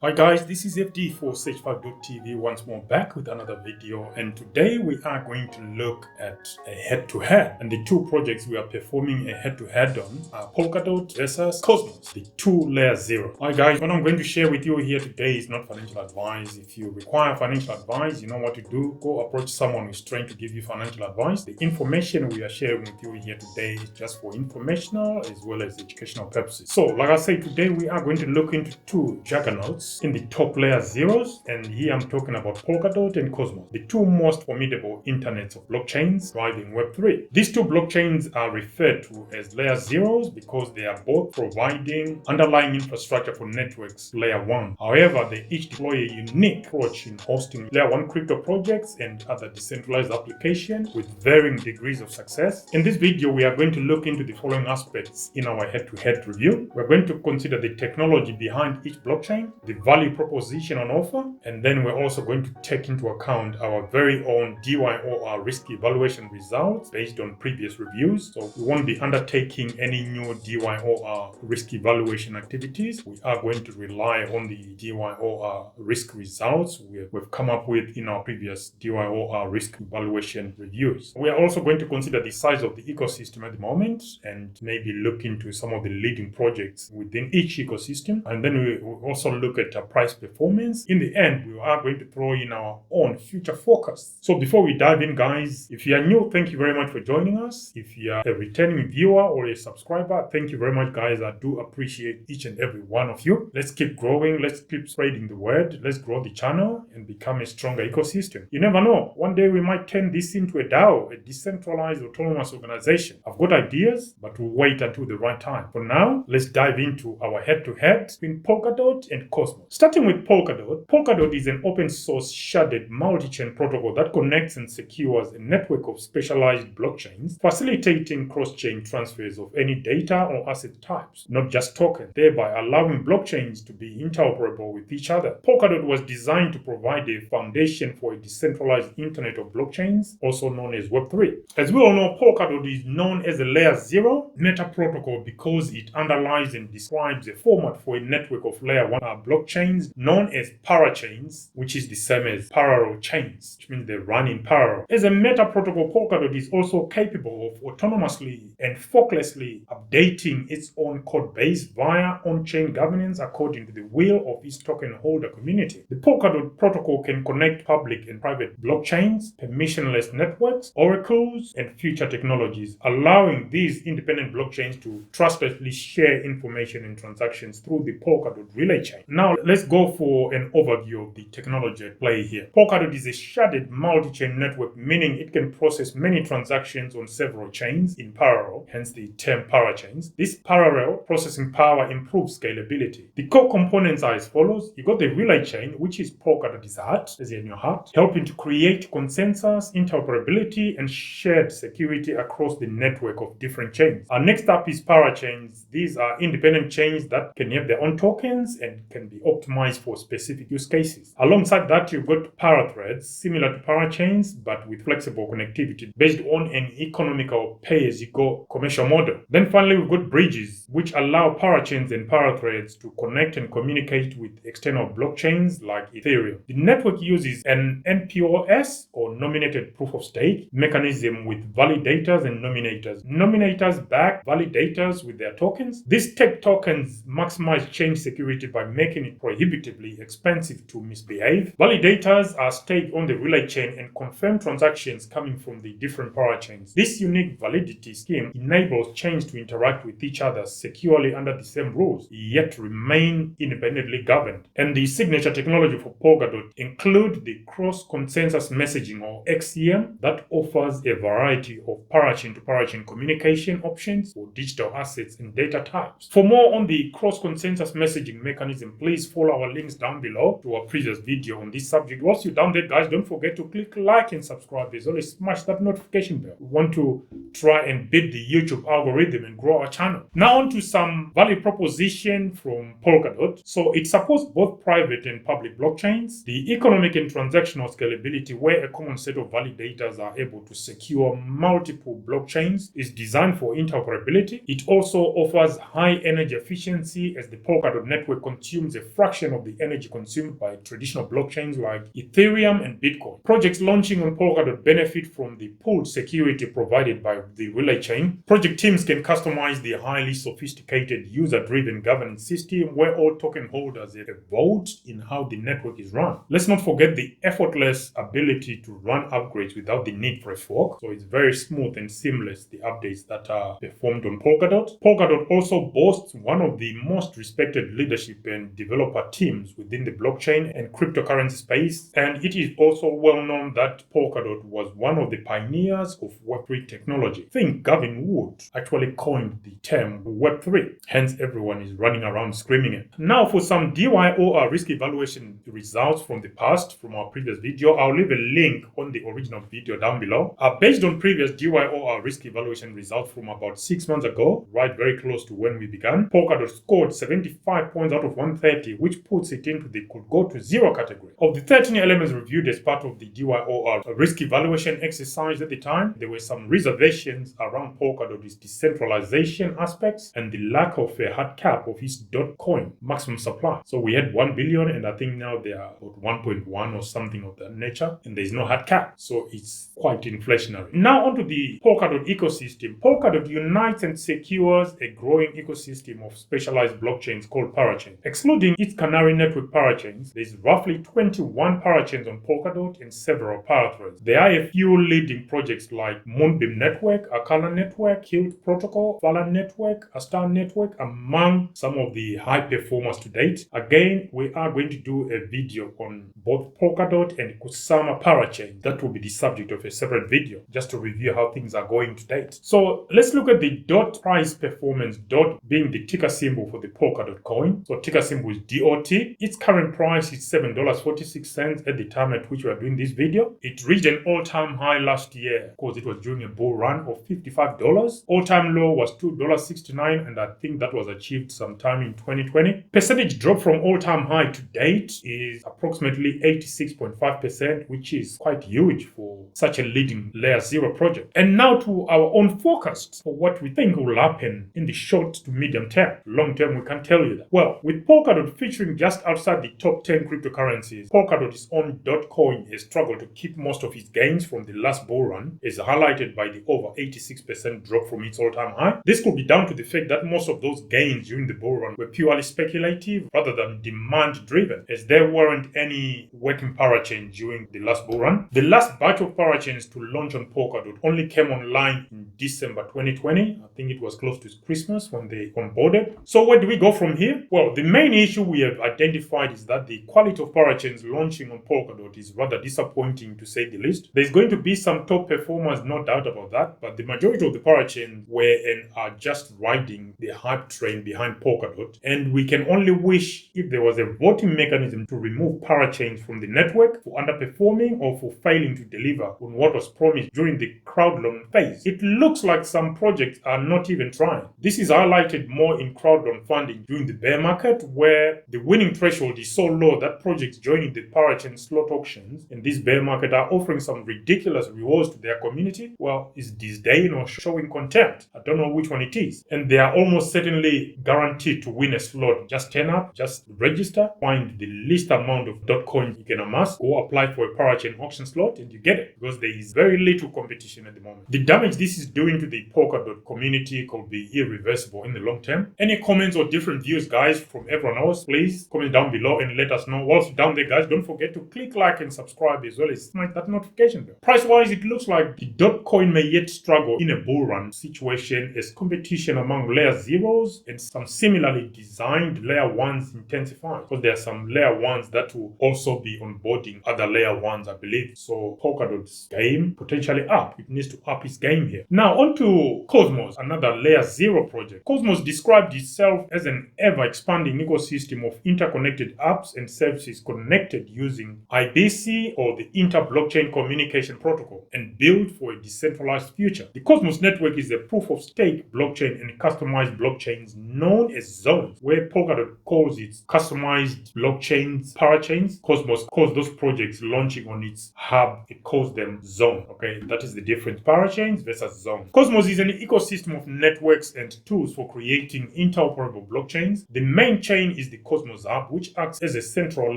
Hi guys, this is FD for Sage5.tv once more back with another video, and today we are going to look at a head-to-head, and the two projects we are performing a head-to-head on are Polkadot versus Cosmos, the two layer zero. Hi guys, what I'm going to share with you here today is not financial advice. If you require financial advice, you know what to do. Go approach someone who's trying to give you financial advice. The information we are sharing with you here today is just for informational as well as educational purposes. So like I said, today we are going to look into two juggernauts in the top layer zeros, and here I'm talking about Polkadot and Cosmos, the two most formidable internets of blockchains driving Web3. These two blockchains are referred to as layer zeros because they are both providing underlying infrastructure for networks layer 1. However, they each deploy a unique approach in hosting layer 1 crypto projects and other decentralized applications with varying degrees of success. In this video, we are going to look into the following aspects in our head-to-head review. We're going to consider the technology behind each blockchain, the value proposition on offer, and then we're also going to take into account our very own DYOR risk evaluation results based on previous reviews. So we won't be undertaking any new DYOR risk evaluation activities. We are going to rely on the DYOR risk results we've come up with in our previous DYOR risk evaluation reviews. We are also going to consider the size of the ecosystem at the moment and maybe look into some of the leading projects within each ecosystem, and then we will also look at price performance. In the end, we are going to throw in our own future forecast. So before we dive in, guys, if you are new, thank you very much for joining us. If you are a returning viewer or a subscriber, thank you very much, guys. I do appreciate each and every one of you. Let's keep growing. Let's keep spreading the word. Let's grow the channel and become a stronger ecosystem. You never know. One day we might turn this into a DAO, a decentralized autonomous organization. I've got ideas, but we'll wait until the right time. For now, let's dive into our head-to-head between Polkadot and Cosmos. Starting with Polkadot, Polkadot is an open source sharded multi-chain protocol that connects and secures a network of specialized blockchains, facilitating cross-chain transfers of any data or asset types, not just tokens, thereby allowing blockchains to be interoperable with each other. Polkadot was designed to provide a foundation for a decentralized internet of blockchains, also known as Web3. As we all know, Polkadot is known as a layer 0 meta protocol because it underlies and describes a format for a network of layer 1 blockchains known as parachains, which is the same as parallel chains, which means they run in parallel. As a meta protocol, Polkadot is also capable of autonomously and forklessly updating its own code base via on-chain governance according to the will of its token holder community. The Polkadot protocol can connect public and private blockchains, permissionless networks, oracles, and future technologies, allowing these independent blockchains to trustlessly share information and transactions through the Polkadot relay chain. Now, let's go for an overview of the technology at play here. Polkadot is a sharded multi-chain network, meaning it can process many transactions on several chains in parallel, hence the term parachains. This parallel processing power improves scalability. The core components are as follows. You got the relay chain, which is Polkadot's heart, as in your heart, helping to create consensus, interoperability, and shared security across the network of different chains. Next up is parachains. These are independent chains that can have their own tokens and can be optimized for specific use cases. Alongside that, you've got parathreads, similar to parachains, but with flexible connectivity based on an economical pay-as-you-go commercial model. Then finally, we've got bridges, which allow parachains and parathreads to connect and communicate with external blockchains like Ethereum. The network uses an NPOS, or nominated proof of stake, mechanism with validators and nominators. Nominators back validators with their tokens. These tech tokens maximize chain security by making it prohibitively expensive to misbehave. Validators are staked on the relay chain and confirm transactions coming from the different parachains. This unique validity scheme enables chains to interact with each other securely under the same rules, yet remain independently governed. And the signature technology for Polkadot include the cross-consensus messaging, or XCM, that offers a variety of parachain-to-parachain communication options for digital assets and data types. For more on the cross-consensus messaging mechanism, please follow our links down below to our previous video on this subject. Once you're down there, guys, don't forget to click like and subscribe. As always, smash that notification bell. We want to try and beat the YouTube algorithm and grow our channel. Now on to some value proposition from Polkadot. So it supports both private and public blockchains. The economic and transactional scalability, where a common set of validators are able to secure multiple blockchains, is designed for interoperability. It also offers high energy efficiency as the Polkadot network consumes a fraction of the energy consumed by traditional blockchains like Ethereum and Bitcoin. Projects launching on Polkadot benefit from the pooled security provided by the relay chain. Project teams can customize the highly sophisticated user-driven governance system where all token holders have a vote in how the network is run. Let's not forget the effortless ability to run upgrades without the need for a fork. So it's very smooth and seamless, the updates that are performed on Polkadot. Polkadot also boasts one of the most respected leadership and developer teams within the blockchain and cryptocurrency space, and it is also well known that Polkadot was one of the pioneers of Web3 technology. I think Gavin Wood actually coined the term Web3, hence everyone is running around screaming it. Now for some DYOR risk evaluation results from the past, from our previous video. I'll leave a link on the original video down below. Based on previous DYOR risk evaluation results from about 6 months ago, right very close to when we began, Polkadot scored 75 points out of 130, which puts it into the could go to zero category. Of the 13 elements reviewed as part of the DYOR risk evaluation exercise at the time, there were some reservations around Polkadot's decentralization aspects and the lack of a hard cap of its coin maximum supply. So we had 1 billion, and I think now they are about 1.1 or something of that nature, and there's no hard cap. So it's quite inflationary. Now onto the Polkadot ecosystem. Polkadot unites and secures a growing ecosystem of specialized blockchains called parachains. Excluding its Canary network parachains, there's roughly 21 parachains on Polkadot and several parathreads. There are a few leading projects like Moonbeam Network, Akala Network, Kilt Protocol, Falan Network, Astar Network, among some of the high performers to date. Again, we are going to do a video on both Polkadot and Kusama parachain. That will be the subject of a separate video, just to review how things are going to date. So let's look at the dot price performance, dot being the ticker symbol for the Polkadot coin. So ticker symbol is DOT. Its current price is $7.46 at the time at which we are doing this video. It reached an all-time high last year because it was during a bull run of $55. All-time low was $2.69, and I think that was achieved sometime in 2020. Percentage drop from all-time high to date is approximately 86.5%, which is quite huge for such a leading layer 0 project. And now to our own forecast for what we think will happen in the short to medium term. Long term, we can't tell you that. Well, with Polkadot featuring just outside the top 10 cryptocurrencies, Polkadot's own coin has struggled to keep most of its gains from the last bull run, as highlighted by the over 86% drop from its all-time high. This could be down to the fact that most of those gains during the bull run were purely speculative rather than demand-driven, as there weren't any working parachains during the last bull run. The last batch of parachains to launch on Polkadot only came online in December 2020. I think it was close to Christmas when they onboarded. So where do we go from here? Well, the main issue we have identified is that the quality of parachains launching on Polkadot is rather disappointing, to say the least. There's going to be some top performers, no doubt about that, but the majority of the parachains were and are just riding the hype train behind Polkadot, and we can only wish if there was a voting mechanism to remove parachains from the network for underperforming or for failing to deliver on what was promised during the crowd loan phase. It looks like some projects are not even trying. This is highlighted more in crowd loan funding during the bear market, where the winning threshold is so low that projects joining the parachain slot auctions in this bear market are offering some ridiculous rewards to their community. Well, is disdain or showing contempt? I don't know which one it is. And they are almost certainly guaranteed to win a slot. Just turn up, just register, find the least amount of coin you can amass, go apply for a parachain auction slot, and you get it, because there is very little competition at the moment. The damage this is doing to the Polkadot community could be irreversible in the long term. Any comments or different views, guys, from everyone else, please comment down below and let us know. Whilst down there, guys, don't forget to click like and subscribe, as well as smash that notification bell. Price wise, it looks like the coin may yet struggle in a bull run situation as competition among layer zeros and some similarly designed layer 1s intensifies, because there are some layer 1s that will also be onboarding other layer 1s, I believe. So Polkadot's game potentially up. It needs to up its game here. Now on to Cosmos, another layer 0 project. Cosmos described itself as an ever-expanding ecosystem of interconnected apps and services connected using IBC, or the Inter-Blockchain Communication Protocol, and built for a decentralized future. The Cosmos network is a proof-of-stake blockchain and customized blockchains known as zones, where Polkadot calls its customized blockchains parachains. Cosmos calls those projects launching on its hub, it calls them zone. Okay, that is the difference. Parachains versus zone. Cosmos is an ecosystem of networks and tools for creating interoperable blockchains. The main chain is the Cosmos Hub, which acts as a central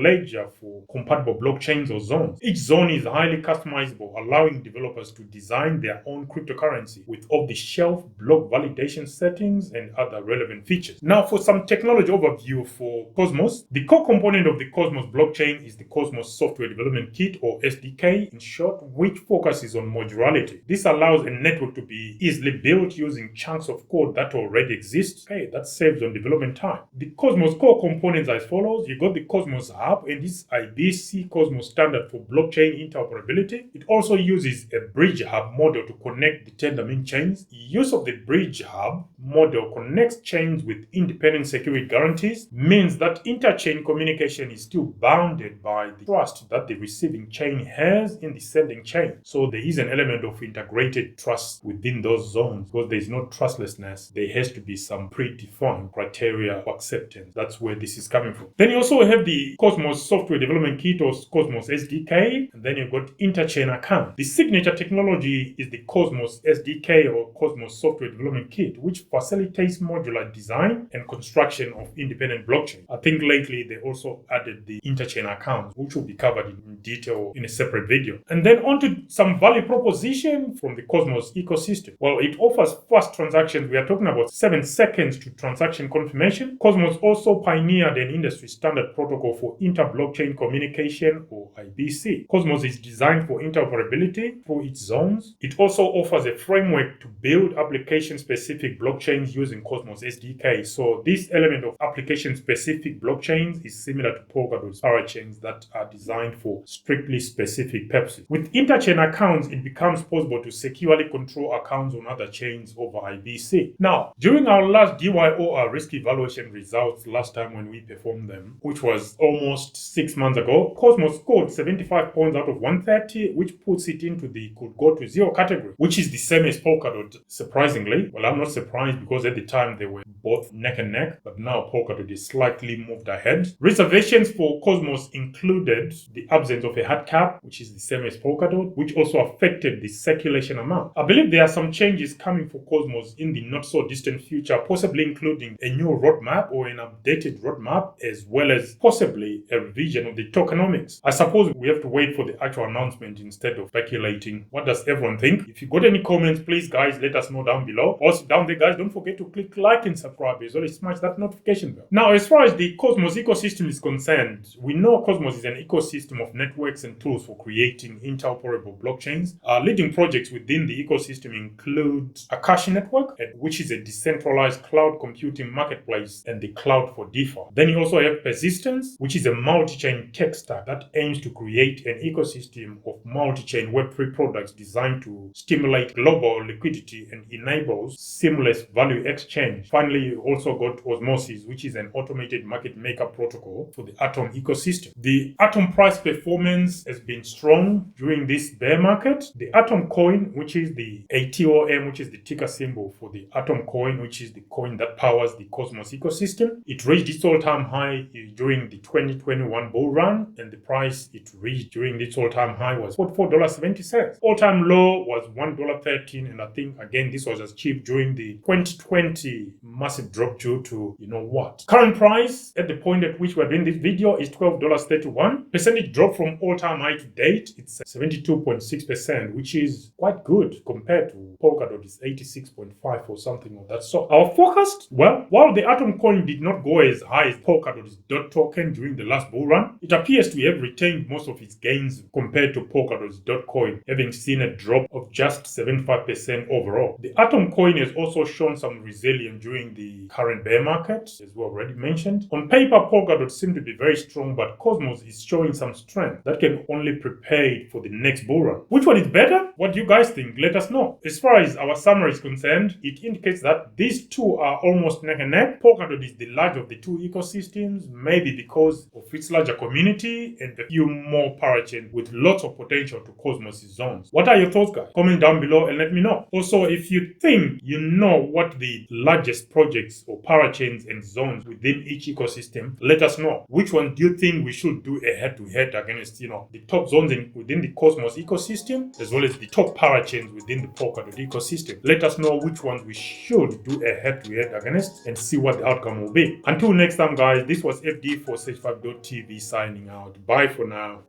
ledger for compatible blockchains or zones. Each zone is highly customizable, allowing developers to design their own cryptocurrency with off-the-shelf block validation settings and other relevant features. Now, for some technology overview for Cosmos, the core component of the Cosmos blockchain is the Cosmos Software Development Kit, or SDK in short, which focuses on modularity. This allows a network to be easily built using chunks of code that already exist. Okay, that saves on development time. The Cosmos core components are as follows. You got the Cosmos Hub, and this IBC Cosmos standard for blockchain interoperability. It also uses a bridge hub model to connect the Tendermint chains. Use of the bridge hub model connects chains with independent security guarantees, means that interchain communication is still bounded by the trust that the receiving chain has in the sending chain. So there is an element of integrated trust within those zones. Because there is no trustlessness, there has to be some predefined criteria for acceptance. That's where this is coming from. Then you also have the Cosmos Software Development Kit, or Cosmos SDK, and then you've got interchain account. The signature technology is the Cosmos SDK, or Cosmos Software Development Kit, which facilitates modular design and construction of independent blockchains. I think lately they also added the interchain accounts, which will be covered in detail in a separate video. And then on to some value proposition from the Cosmos ecosystem. Well, it offers fast transactions. We are talking about 7 seconds to transaction confirmation. Cosmos also pioneered an industry standard protocol for inter-blockchain communication, or IBC. Cosmos is designed for interoperability through its zones. It also offers a framework to build application-specific blockchains using Cosmos SDK. So this element of application-specific blockchains is similar to Polkadot's parachains that are designed for strictly specific purposes. With interchain accounts, it becomes possible to securely control accounts on other chains over IBC. Now, during our last DYOR risk evaluation results last time when we performed them, which was almost 6 months ago, Cosmos scored 75 points out of 130, which puts it into the could go to zero category, which is the same as Polkadot, surprisingly. Well, I'm not surprised because at the time they were both neck and neck, but now Polkadot is slightly moved ahead. Reservations for Cosmos included the absence of a hard cap, which is the same as Polkadot, which also affected the circulation amount. I believe there are some changes coming for Cosmos in the not so distant future, possibly including a new roadmap or an updated roadmap, as well as possibly a revision of the tokenomics. I suppose we have to wait for the actual announcement instead of speculating. What does everyone think? If you got any comments, please guys, let us know down below. Also down there guys, don't forget to click like and subscribe as well as smash that notification bell. Now, as far as the Cosmos ecosystem is concerned, we know Cosmos is an ecosystem of networks and tools for creating interoperable blockchains. Leading projects within the ecosystem include Akashi Network, which is a decentralized cloud computing marketplace, and the Cloud for DeFi. Then you also have Persistence, which is a multi-chain tech stack that aims to create an ecosystem of multi-chain Web3 products designed to stimulate global liquidity and enables seamless value exchange. Finally, you also got Osmosis, which is an automated market maker protocol for the Atom ecosystem. The Atom price performance has been strong during this bear market. The Atom coin, which is the ATOM, which is the ticker symbol for the Atom coin, which is the coin that powers the Cosmos ecosystem, it reached its all-time high during the 2021 bull run, and the price it reached during its all-time high was $44.70. All-time low was $1.13, and I think again this was achieved during the 2020 massive drop due to you know what. Current price at the point at which we're doing this video is $12.31. Percentage drop from all-time high to date, it's 72.6%, which is quite good compared to Polkadot is 86.5 or something of that sort. Our forecast, well, while the Atom coin did not go as high as Polkadot's DOT token during the last bull run, it appears to have retained most of its gains compared to Polkadot's DOT coin, having seen a drop of just 75% overall. The Atom coin has also shown some resilience during the current bear market, as we already mentioned. On paper, Polkadot seemed to be very strong, but Cosmos is showing some strength that can only prepare it for the next bull run. Which one is better? What do you guys think? Let us know. As far as our summary is concerned, it indicates that these two are almost neck and neck. Polkadot is the larger of the two ecosystems, maybe because of its larger community and a few more parachains with lots of potential to Cosmos zones. What are your thoughts, guys? Comment down below and let me know. Also, if you think you know what the largest projects or parachains and zones within each ecosystem, let us know. Which one do you think we should do a head-to-head against, the top zones within the Cosmos ecosystem, as well as the top parachains within the Polkadot ecosystem? Let us know which ones we should do a head-to-head against and see what the outcome will be. Until next next time, guys. This was FD465.tv signing out. Bye for now.